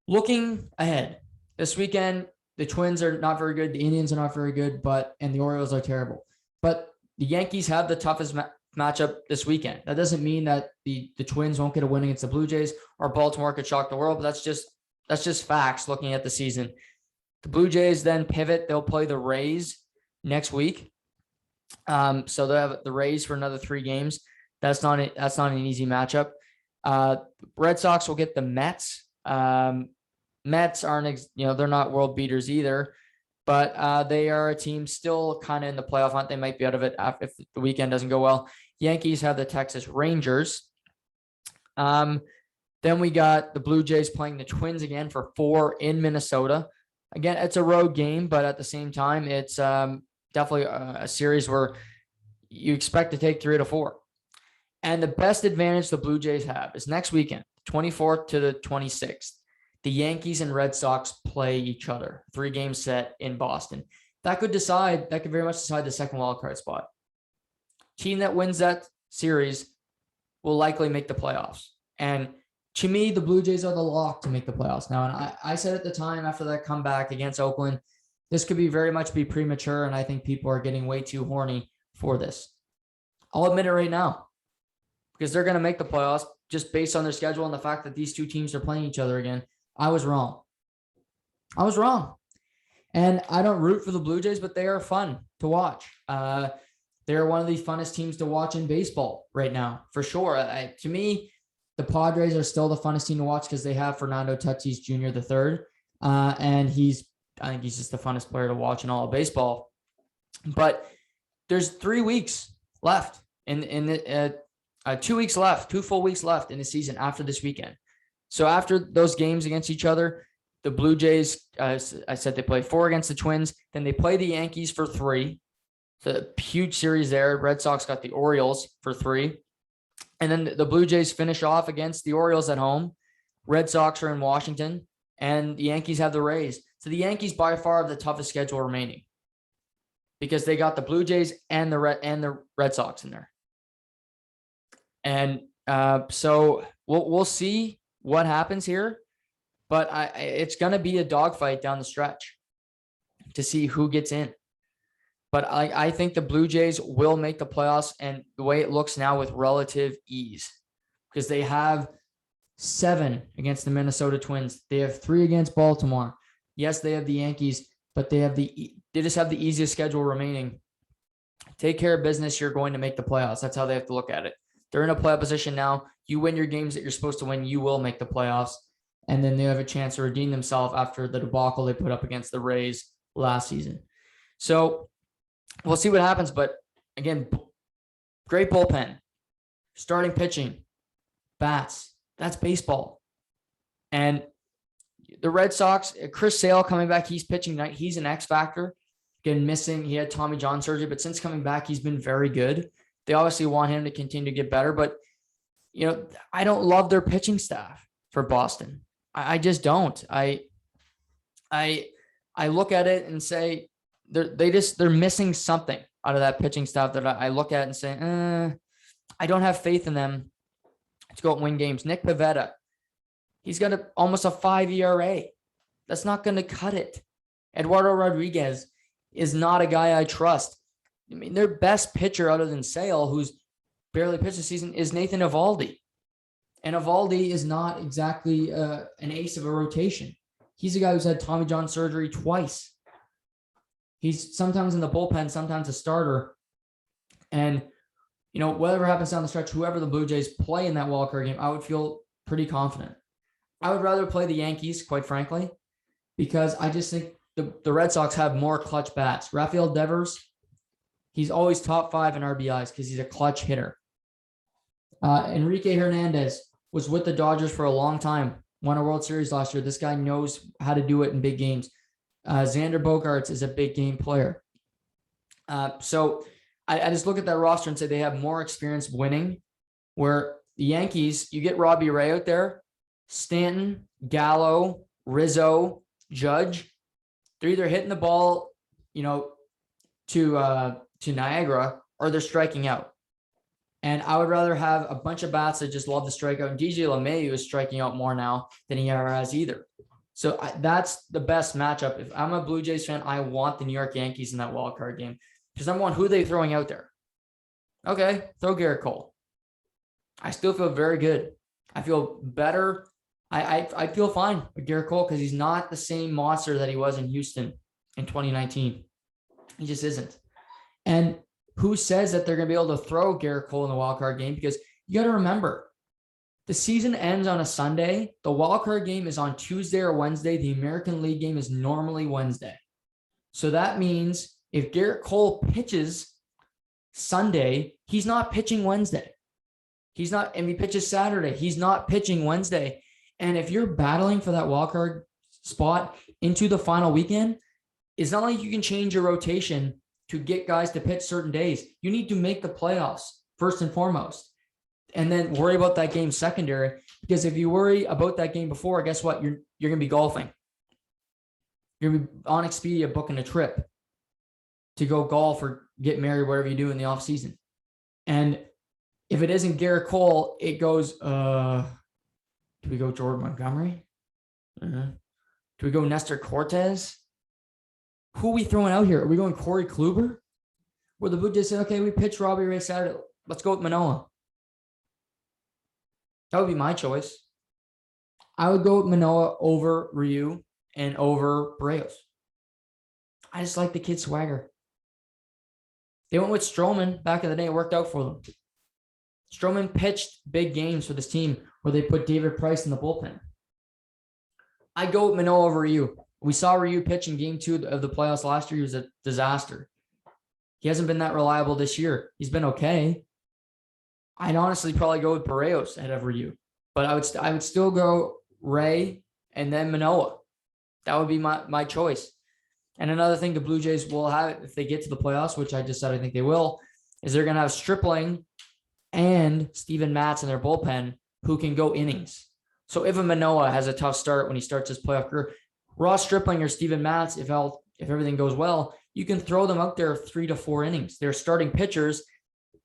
looking ahead this weekend, the Twins are not very good. The Indians are not very good, and the Orioles are terrible. But the Yankees have the toughest matchup this weekend. That doesn't mean that the Twins won't get a win against the Blue Jays or Baltimore could shock the world, but that's just facts looking at the season. The Blue Jays then pivot. They'll play the Rays next week. So they'll have the Rays for another 3 games. That's not an easy matchup. Red Sox will get the Mets. Mets aren't, they're not world beaters either, but they are a team still kind of in the playoff hunt. They might be out of it if the weekend doesn't go well. Yankees have the Texas Rangers. Then we got the Blue Jays playing the Twins again for 4 in Minnesota. Again, it's a road game, but at the same time, it's definitely a series where you expect to take 3 out of 4. And the best advantage the Blue Jays have is next weekend, 24th to the 26th. The Yankees and Red Sox play each other, 3-game set in Boston. That could very much decide the second wildcard spot. Team that wins that series will likely make the playoffs. And to me, the Blue Jays are the lock to make the playoffs now. And I said at the time after that comeback against Oakland, this could very much be premature. And I think people are getting way too horny for this. I'll admit it right now, because they're going to make the playoffs just based on their schedule and the fact that these 2 teams are playing each other again. I was wrong. And I don't root for the Blue Jays, but they are fun to watch. They're one of the funnest teams to watch in baseball right now, for sure. To me, the Padres are still the funnest team to watch because they have Fernando Tatis Jr. III. And I think he's just the funnest player to watch in all of baseball. But there's 3 weeks left in 2 weeks left, 2 full weeks left in the season after this weekend. So after those games against each other, the Blue Jays, I said they play 4 against the Twins. Then they play the Yankees for 3. The huge series there. Red Sox got the Orioles for 3. And then the Blue Jays finish off against the Orioles at home. Red Sox are in Washington, and the Yankees have the Rays. So the Yankees by far have the toughest schedule remaining because they got the Blue Jays and the Red Sox in there. And so we'll see what happens here, but it's going to be a dogfight down the stretch to see who gets in. But I think the Blue Jays will make the playoffs, and the way it looks now with relative ease, because they have 7 against the Minnesota Twins. They have 3 against Baltimore. Yes, they have the Yankees, but they just have the easiest schedule remaining. Take care of business. You're going to make the playoffs. That's how they have to look at it. They're in a playoff position now. You win your games that you're supposed to win, you will make the playoffs. And then they have a chance to redeem themselves after the debacle they put up against the Rays last season. So we'll see what happens. But again, great bullpen, starting pitching, bats. That's baseball. And the Red Sox, Chris Sale coming back, he's pitching tonight. He's an X factor. Again, missing. He had Tommy John surgery, but since coming back, he's been very good. They obviously want him to continue to get better, but I don't love their pitching staff for Boston. I just don't. I look at it and say they're missing something out of that pitching staff that I look at and say, I don't have faith in them to go and win games. Nick Pivetta, he's got almost a 5 ERA. That's not going to cut it. Eduardo Rodriguez is not a guy I trust. I mean, their best pitcher other than Sale, who's barely pitched this season, is Nathan Eovaldi. And Eovaldi is not exactly an ace of a rotation. He's a guy who's had Tommy John surgery twice. He's sometimes in the bullpen, sometimes a starter. And, whatever happens down the stretch, whoever the Blue Jays play in that wildcard game, I would feel pretty confident. I would rather play the Yankees, quite frankly, because I just think the Red Sox have more clutch bats. Rafael Devers, he's always top 5 in RBIs because he's a clutch hitter. Enrique Hernandez was with the Dodgers for a long time, won a World Series last year. This guy knows how to do it in big games. Xander Bogaerts is a big game player. So I just look at that roster and say they have more experience winning, where the Yankees, you get Robbie Ray out there, Stanton, Gallo, Rizzo, Judge. They're either hitting the ball, to Niagara, or they're striking out. And I would rather have a bunch of bats that just love to strike out. And DJ LeMahieu is striking out more now than he ever has either. So that's the best matchup. If I'm a Blue Jays fan, I want the New York Yankees in that wild card game. Because number one, who are they throwing out there? Okay, throw Garrett Cole. I still feel very good. I feel better. I feel fine with Garrett Cole because he's not the same monster that he was in Houston in 2019. He just isn't. And who says that they're going to be able to throw Garrett Cole in the wildcard game? Because you got to remember, the season ends on a Sunday. The wildcard game is on Tuesday or Wednesday. The American League game is normally Wednesday. So that means if Garrett Cole pitches Sunday, he's not pitching Wednesday. He's not, and he pitches Saturday, he's not pitching Wednesday. And if you're battling for that wildcard spot into the final weekend, it's not like you can change your rotation to get guys to pitch certain days. You need to make the playoffs first and foremost, and then worry about that game secondary. Because if you worry about that game before, guess what? You're going to be golfing. You're going to be on Expedia booking a trip to go golf or get married, whatever you do in the off season. And if it isn't Garrett Cole, it goes, do we go Jordan Montgomery? Do we go Nestor Cortez? Who are we throwing out here? Are we going Corey Kluber? Where the Blue Jays say, okay, we pitched Robbie Ray Saturday. Let's go with Manoah. That would be my choice. I would go with Manoah over Ryu and over Barrios. I just like the kid swagger. They went with Stroman back in the day. It worked out for them. Stroman pitched big games for this team where they put David Price in the bullpen. I'd go with Manoah over Ryu. We saw Ryu pitch in game 2 of the playoffs last year. He was a disaster. He hasn't been that reliable this year. He's been okay. I'd honestly probably go with Barrios ahead of Ryu. But I would still go Ray and then Manoah. That would be my choice. And another thing the Blue Jays will have if they get to the playoffs, which I just said I think they will, is they're going to have Stripling and Steven Matz in their bullpen who can go innings. So if a Manoah has a tough start when he starts his playoff career, Ross Stripling or Steven Matz, if everything goes well, you can throw them out there 3 to 4 innings. They're starting pitchers,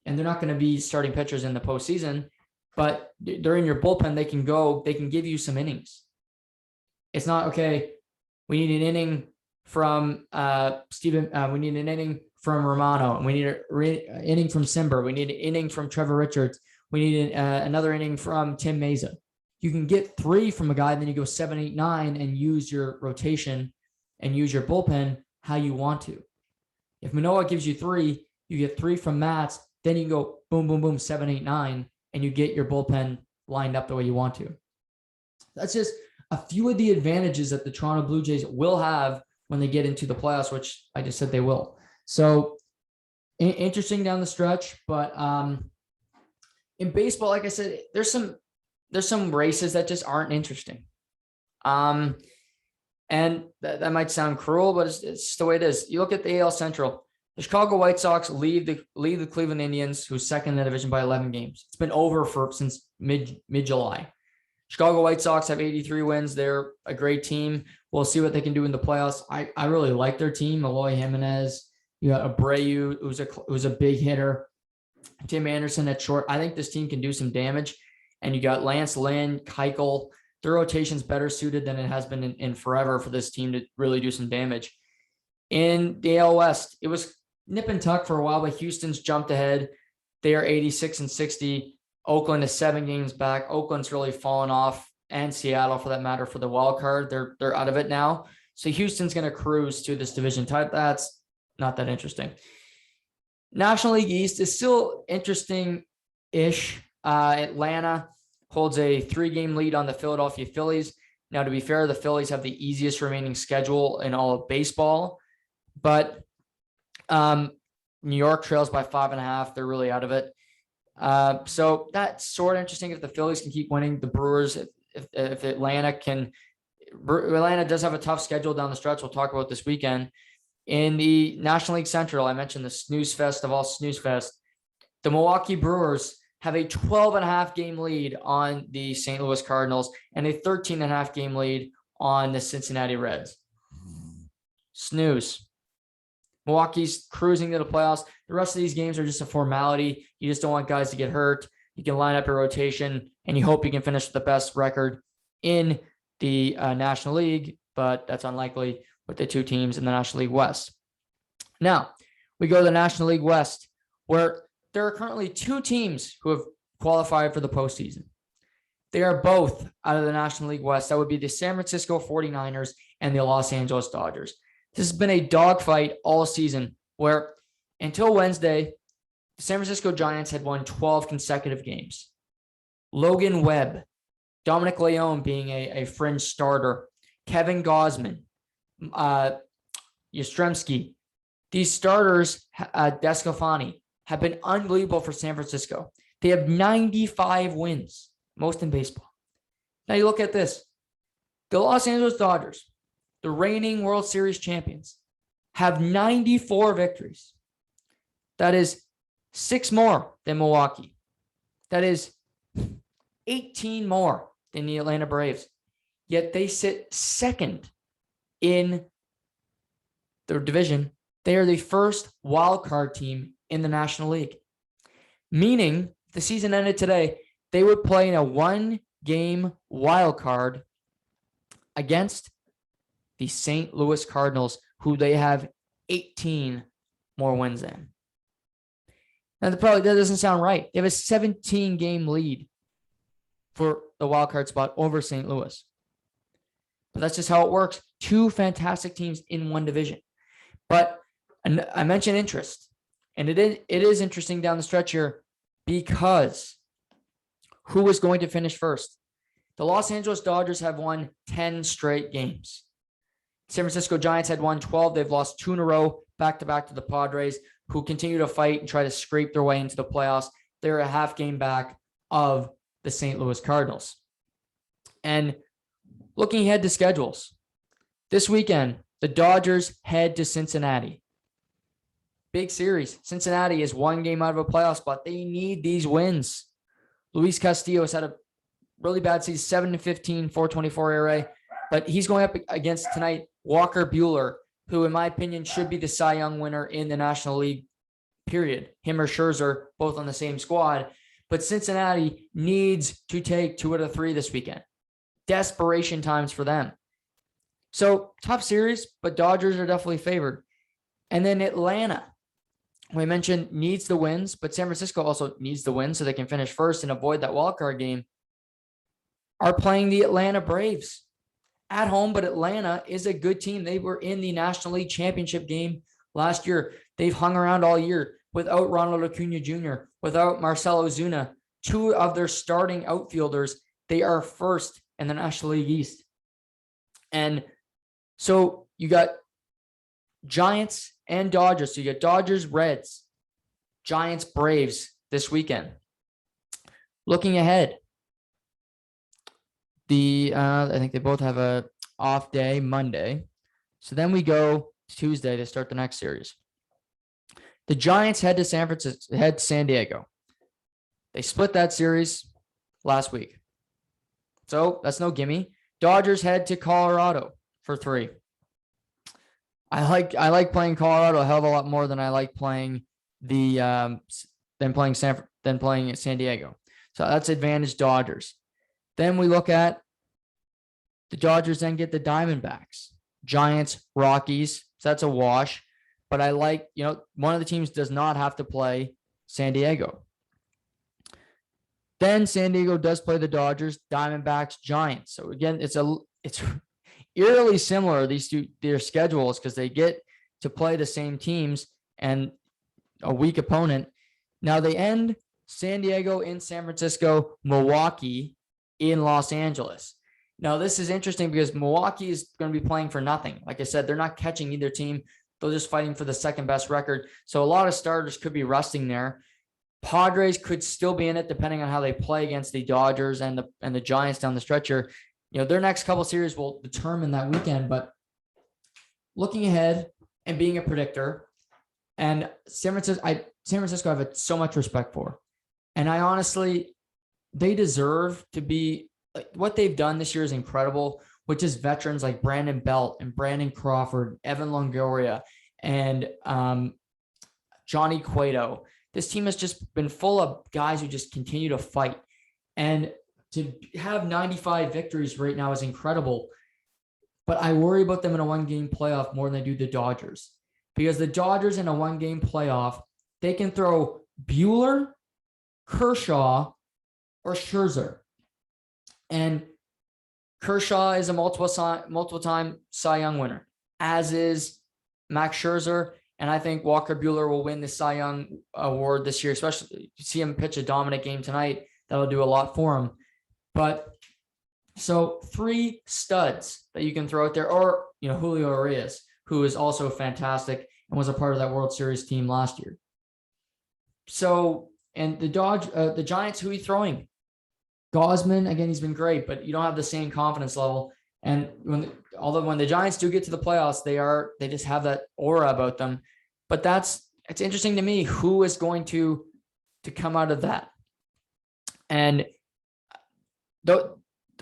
and they're not going to be starting pitchers in the postseason, but they're in your bullpen. They can give you some innings. It's not, okay, we need an inning from we need an inning from Romano, and we need an inning from Simber. We need an inning from Trevor Richards. We need another inning from Tim Meza. You can get 3 from a guy, then you go 7, 8, 9 and use your rotation and use your bullpen how you want to. If Manoah gives you 3, you get 3 from Matz, then you go boom, boom, boom, 7, 8, 9, and you get your bullpen lined up the way you want to. That's just a few of the advantages that the Toronto Blue Jays will have when they get into the playoffs, which I just said they will. So interesting down the stretch, but in baseball, like I said, there's some races that just aren't interesting. And that might sound cruel, but it's just the way it is. You look at the AL Central, the Chicago White Sox lead the Cleveland Indians, who's second in the division by 11 games. It's been over since mid-July. Chicago White Sox have 83 wins. They're a great team. We'll see what they can do in the playoffs. I really like their team. Eloy Jimenez, you got Abreu, who's a big hitter. Tim Anderson at short. I think this team can do some damage. And you got Lance Lynn, Keuchel. Their rotation's better suited than it has been in forever for this team to really do some damage. In the AL West, it was nip and tuck for a while, but Houston's jumped ahead. They are 86-60. Oakland is 7 games back. Oakland's really fallen off, and Seattle for that matter, for the wild card. They're out of it now. So Houston's going to cruise to this division title. That's not that interesting. National League East is still interesting-ish. Atlanta holds a 3-game lead on the Philadelphia Phillies. Now, to be fair, the Phillies have the easiest remaining schedule in all of baseball, but New York trails by 5.5. They're really out of it. So that's sort of interesting if the Phillies can keep winning. The Brewers, if Atlanta does have a tough schedule down the stretch. We'll talk about this weekend. In the National League Central, I mentioned the snooze fest of all snooze fest. The Milwaukee Brewers have a 12.5 game lead on the St. Louis Cardinals and a 13.5 game lead on the Cincinnati Reds. Snooze. Milwaukee's cruising to the playoffs. The rest of these games are just a formality. You just don't want guys to get hurt. You can line up your rotation, and you hope you can finish with the best record in the National League, but that's unlikely with the 2 teams in the National League West. Now, we go to the National League West, where there are currently 2 teams who have qualified for the postseason. They are both out of the National League West. That would be the San Francisco 49ers and the Los Angeles Dodgers. This has been a dogfight all season, where until Wednesday, the San Francisco Giants had won 12 consecutive games. Logan Webb, Dominic Leone being a fringe starter, Kevin Gausman, Yastrzemski. These starters, Descalfani, have been unbelievable for San Francisco. They have 95 wins, most in baseball. Now you look at this. The Los Angeles Dodgers, the reigning World Series champions, have 94 victories. That is 6 more than Milwaukee. That is 18 more than the Atlanta Braves. Yet they sit second in their division. They are the first wild card team in the National League. Meaning, if the season ended today, they would play in a 1-game wild card against the St. Louis Cardinals, who they have 18 more wins than. Now, that doesn't sound right. They have a 17-game lead for the wild card spot over St. Louis. But that's just how it works. 2 fantastic teams in one division. But I mentioned interest, and it is interesting down the stretch here because who is going to finish first? The Los Angeles Dodgers have won 10 straight games. San Francisco Giants had won 12. They've lost 2 in a row, back-to-back to the Padres, who continue to fight and try to scrape their way into the playoffs. They're a half game back of the St. Louis Cardinals. And looking ahead to schedules, this weekend, The Dodgers head to Cincinnati. Big series. Cincinnati is one game out of a playoff spot. They need these wins. Luis Castillo has had a really bad season, 7-15, 4.24 ERA, but he's going up against tonight Walker Buehler, who in my opinion should be the Cy Young winner in the National League, period. Him or Scherzer, both on the same squad. But Cincinnati needs to take 2 out of 3 this weekend. Desperation times for them. So tough series, but Dodgers are definitely favored. And then Atlanta, we mentioned, needs the wins, but San Francisco also needs the win so they can finish first and avoid that wildcard game, are playing the Atlanta Braves at home. But Atlanta is a good team. They were in the National League Championship game last year. They've hung around all year without Ronald Acuna Jr., without Marcell Ozuna, 2 of their starting outfielders. They are first in the National League East. And so you got Giants and Dodgers. So you got Dodgers, Reds, Giants, Braves this weekend. Looking ahead, I think they both have a off day Monday. So then we go Tuesday to start the next series. The Giants head to San Diego. They split that series last week. So that's no gimme. Dodgers head to Colorado for 3. I like playing Colorado a hell of a lot more than I like playing San Diego. So that's advantage Dodgers. Then we look at the Dodgers, then get the Diamondbacks, Giants, Rockies. So that's a wash. But I like, one of the teams does not have to play San Diego. Then San Diego does play the Dodgers, Diamondbacks, Giants. So again, it's eerily similar, their schedules, because they get to play the same teams and a weak opponent. Now they end San Diego in San Francisco, Milwaukee in Los Angeles. Now this is interesting because Milwaukee is going to be playing for nothing. Like I said, they're not catching either team. They're just fighting for the second best record. So a lot of starters could be rusting there. Padres could still be in it depending on how they play against the Dodgers and the Giants down the stretch here. Their next couple series will determine that weekend. But looking ahead and being a predictor, and San Francisco I have so much respect for. And I honestly, they deserve to be, what they've done this year is incredible, which is veterans like Brandon Belt and Brandon Crawford, Evan Longoria, and Johnny Cueto. This team has just been full of guys who just continue to fight. And to have 95 victories right now is incredible. But I worry about them in a one-game playoff more than I do the Dodgers. Because the Dodgers in a one-game playoff, they can throw Buehler, Kershaw, or Scherzer. And Kershaw is a multiple-time Cy Young winner, as is Max Scherzer. And I think Walker Buehler will win the Cy Young award this year, especially if you see him pitch a dominant game tonight. That'll do a lot for him. But so 3 studs that you can throw out there, or, Julio Urias, who is also fantastic and was a part of that World Series team last year. So, and the Giants, who are you throwing? Gausman, again, he's been great, but you don't have the same confidence level. And when the Giants do get to the playoffs, they just have that aura about them. But it's interesting to me who is going to come out of that. And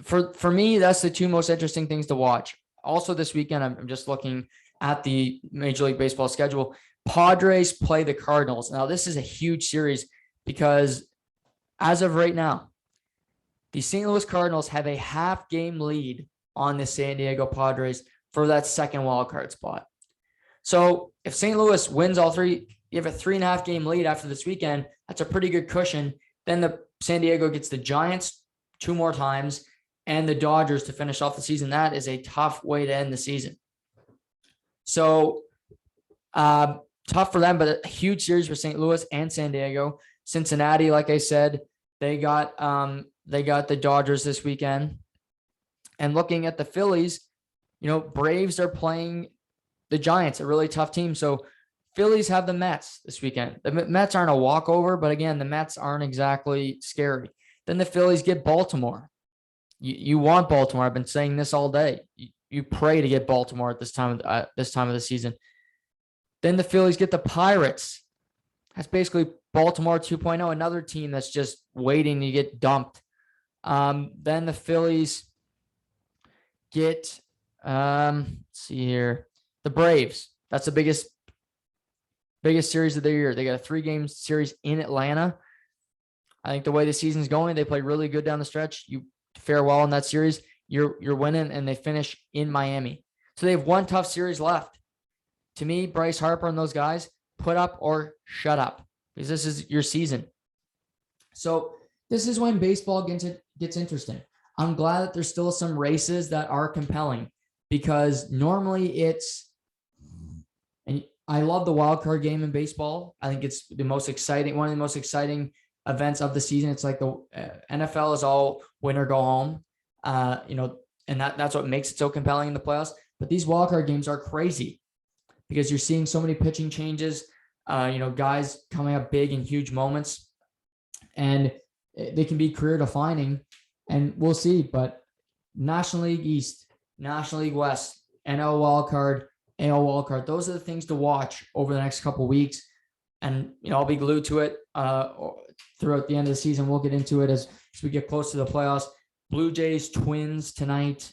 for me, that's the 2 most interesting things to watch. Also this weekend, I'm just looking at the Major League Baseball schedule. Padres play the Cardinals. Now, this is a huge series because as of right now, the St. Louis Cardinals have a half-game lead on the San Diego Padres for that second wildcard spot. So if St. Louis wins all 3, you have a 3.5-game lead after this weekend. That's a pretty good cushion. Then the San Diego gets the Giants 2 more times and the Dodgers to finish off the season. That is a tough way to end the season. So tough for them, but a huge series for St. Louis and San Diego. Cincinnati, like I said, they got the Dodgers this weekend. And looking at the Phillies, Braves are playing the Giants, a really tough team. So Phillies have the Mets this weekend. The Mets aren't a walkover, but again, the Mets aren't exactly scary. Then the Phillies get Baltimore. You want Baltimore. I've been saying this all day. you pray to get Baltimore at this time of the season. Then the Phillies get the Pirates. That's basically Baltimore 2.0, another team that's just waiting to get dumped. Then the Phillies get, let's see here, the Braves. That's the biggest series of the year. They got a 3-game series in Atlanta. I think the way the season's going, they play really good down the stretch. You fare well in that series, you're winning, and they finish in Miami. So they have one tough series left. To me, Bryce Harper and those guys, put up or shut up, because this is your season. So this is when baseball gets interesting. I'm glad that there's still some races that are compelling, because normally and I love the wild card game in baseball. I think it's one of the most exciting events of the season. It's like the NFL is all win or go home, and that's what makes it so compelling in the playoffs. But these wild card games are crazy because you're seeing so many pitching changes, guys coming up big in huge moments, and they can be career defining, and we'll see. But National League East, National League West, NL wildcard, AL wildcard, those are the things to watch over the next couple of weeks. And, I'll be glued to it throughout the end of the season. We'll get into it as we get close to the playoffs. Blue Jays, Twins tonight,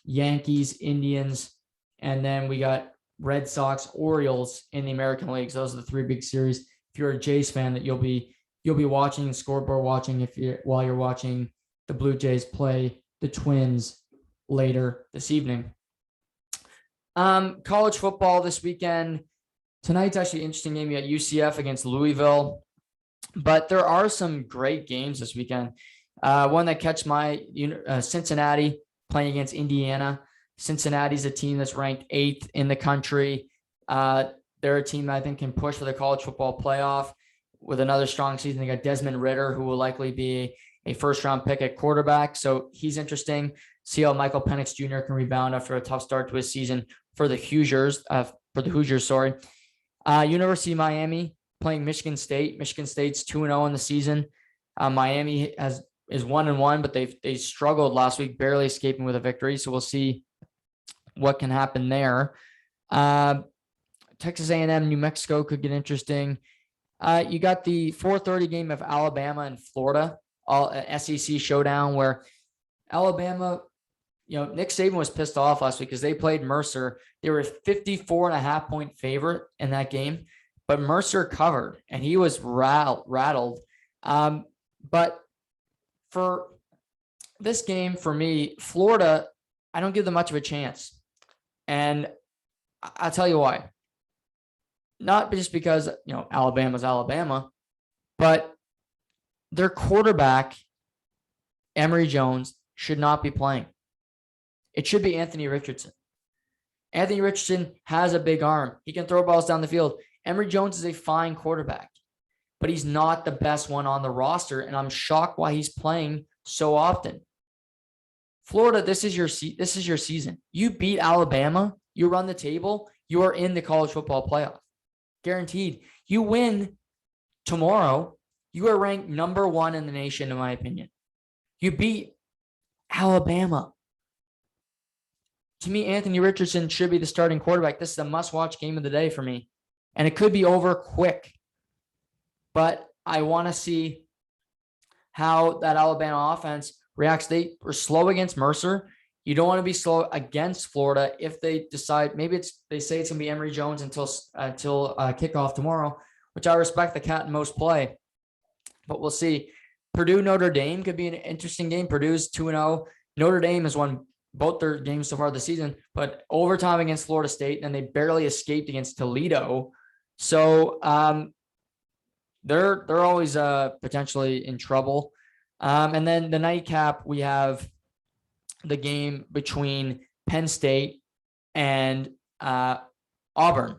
Yankees, Indians, and then we got Red Sox, Orioles in the American Leagues. Those are the 3 big series. If you're a Jays fan, that you'll be watching, scoreboard watching while you're watching the Blue Jays play the Twins later this evening. College football this weekend. Tonight's actually an interesting game. You got UCF against Louisville, but there are some great games this weekend. One that catch my Cincinnati playing against Indiana. Cincinnati's a team that's ranked 8th in the country. They're a team that I think can push for the college football playoff with another strong season. They got Desmond Ridder, who will likely be a first-round pick at quarterback, so he's interesting. See how Michael Penix Jr. can rebound after a tough start to his season for the Hoosiers. University of Miami playing Michigan State. Michigan State's 2-0 in the season. Miami is 1-1, but they struggled last week, barely escaping with a victory. So we'll see what can happen there. Texas A&M, New Mexico could get interesting. You got the 4:30 game of Alabama and Florida, all SEC showdown, where Alabama, Nick Saban was pissed off last week because they played Mercer. They were a 54.5-point favorite in that game, but Mercer covered and he was rattled. But for this game, for me, Florida, I don't give them much of a chance. And I'll tell you why. Not just because, Alabama's Alabama, but their quarterback, Emory Jones, should not be playing. It should be Anthony Richardson. Anthony Richardson has a big arm. He can throw balls down the field. Emory Jones is a fine quarterback, but he's not the best one on the roster, and I'm shocked why he's playing so often. Florida, this is your season. You beat Alabama, you run the table, you are in the college football playoff. Guaranteed. You win tomorrow, you are ranked number 1 in the nation, in my opinion. You beat Alabama. To me, Anthony Richardson should be the starting quarterback. This is a must-watch game of the day for me. And it could be over quick. But I want to see how that Alabama offense reacts. They were slow against Mercer. You don't want to be slow against Florida if they decide, they say it's going to be Emory Jones until kickoff tomorrow, which I respect the cat and mouse play. But we'll see. Purdue, Notre Dame could be an interesting game. Purdue's 2-0. Notre Dame has won both their games so far this season, but overtime against Florida State, and they barely escaped against Toledo. So they're always potentially in trouble. And then the nightcap, we have the game between Penn State and Auburn.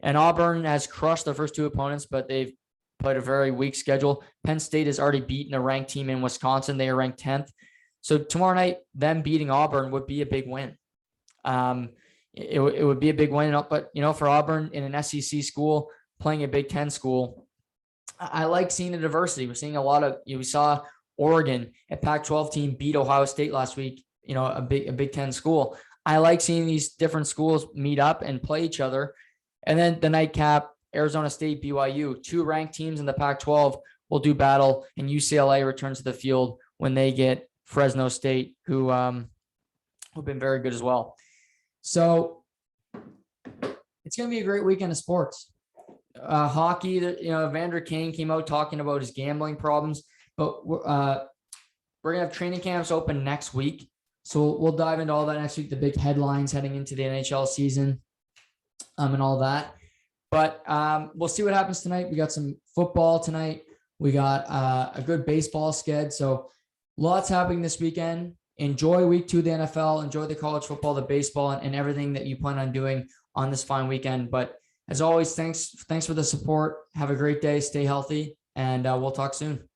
And Auburn has crushed their first 2 opponents, but they've played a very weak schedule. Penn State has already beaten a ranked team in Wisconsin. They are ranked 10th. So tomorrow night, them beating Auburn would be a big win. It would be a big win. But, for Auburn in an SEC school, playing a Big Ten school, I like seeing the diversity. We're seeing a lot of, we saw Oregon, a Pac-12 team, beat Ohio State last week, a Big Ten school. I like seeing these different schools meet up and play each other. And then the nightcap, Arizona State, BYU, 2 ranked teams in the Pac-12 will do battle, and UCLA returns to the field when they get Fresno State, who've been very good as well. So it's going to be a great weekend of sports. Hockey, Evander Kane came out talking about his gambling problems, but we're going to have training camps open next week. So we'll dive into all that next week, the big headlines heading into the NHL season and all that. But we'll see what happens tonight. We got some football tonight. We got a good baseball sked. So lots happening this weekend. Enjoy week 2 of the NFL. Enjoy the college football, the baseball, and everything that you plan on doing on this fine weekend. But as always, thanks for the support. Have a great day. Stay healthy, and we'll talk soon.